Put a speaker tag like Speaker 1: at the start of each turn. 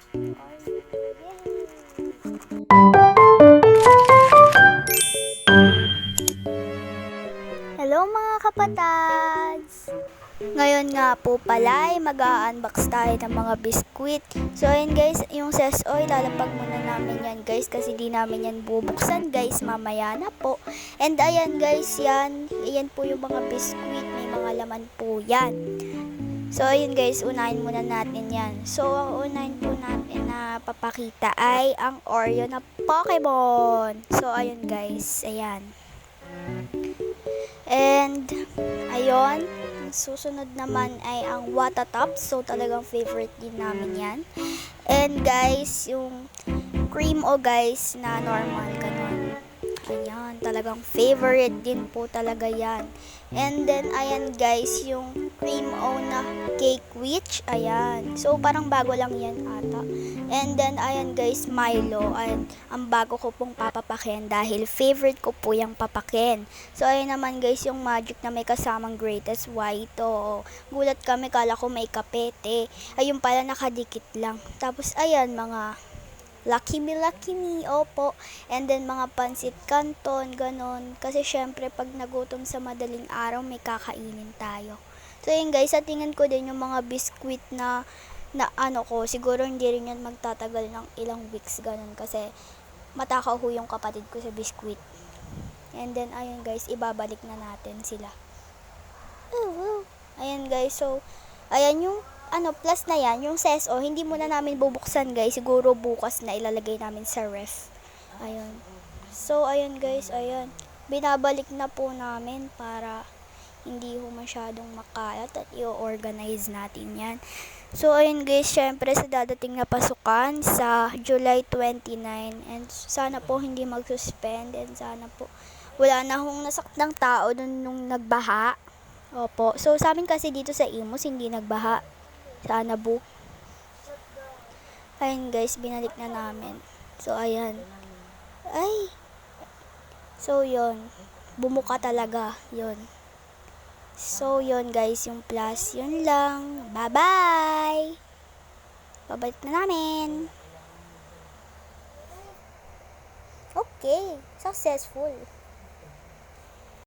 Speaker 1: Hello mga kapatads! Ngayon nga po pala ay mag-a-unbox tayo ng mga biskwit. So ayun guys, yung Sesoy, lalapag muna namin yan guys kasi di namin yan bubuksan guys, mamaya na po. And ayan guys, ayan po yung mga biskwit, may mga laman po yan. So ayun guys, unahin muna natin yan. So ang unahin po natin na papakita ay ang Oreo na Pokemon. So ayun guys, ayan. And, ayun, susunod naman ay ang Watatops. So, talagang favorite din namin yan. And, guys, yung cream o guys na normal, ganun. Ayan, talagang favorite din po talaga yan. And then, ayan guys, yung cream o na cake witch. Ayan. So, parang bago lang yan ata. And then, ayan guys, Milo. Ayan, ang bago ko pong papapakin dahil favorite ko po yung papakin. So, ayan naman guys, yung magic na may kasamang greatest white. Gulat kami, kala ko may kapete. Ayun pala, nakadikit lang. Tapos, ayan, mga Lucky Me, opo. And then, mga pansit canton, ganon. Kasi, syempre, pag nagutom sa madaling araw, may kakainin tayo. So, yun guys, sa tingin ko din yung mga biskwit na ano ko, siguro hindi rin yan magtatagal ng ilang weeks, ganon. Kasi, matakaw ho yung kapatid ko sa biskwit. And then, ayun guys, ibabalik na natin sila. Ayan guys, so, ayan yung plus na yan, yung Seso, hindi muna namin bubuksan guys, siguro bukas na ilalagay namin sa ref. Ayun. So, ayun guys, ayan. Binabalik na po namin para hindi ho masyadong makalat at i-organize natin yan. So, ayun guys, syempre sa dadating na pasukan sa July 29 and sana po hindi mag-suspend and sana po wala na hong nasaktang tao nung nagbaha. Opo. So, sa amin kasi dito sa Imus, hindi nagbaha. Sana po. Ayun guys, binalik na namin. So, ayan. Ay. So, yon. Bumuka talaga. Yon. So, yon guys, yung plus. Yun lang. Bye-bye! Babalik na namin. Okay. Successful.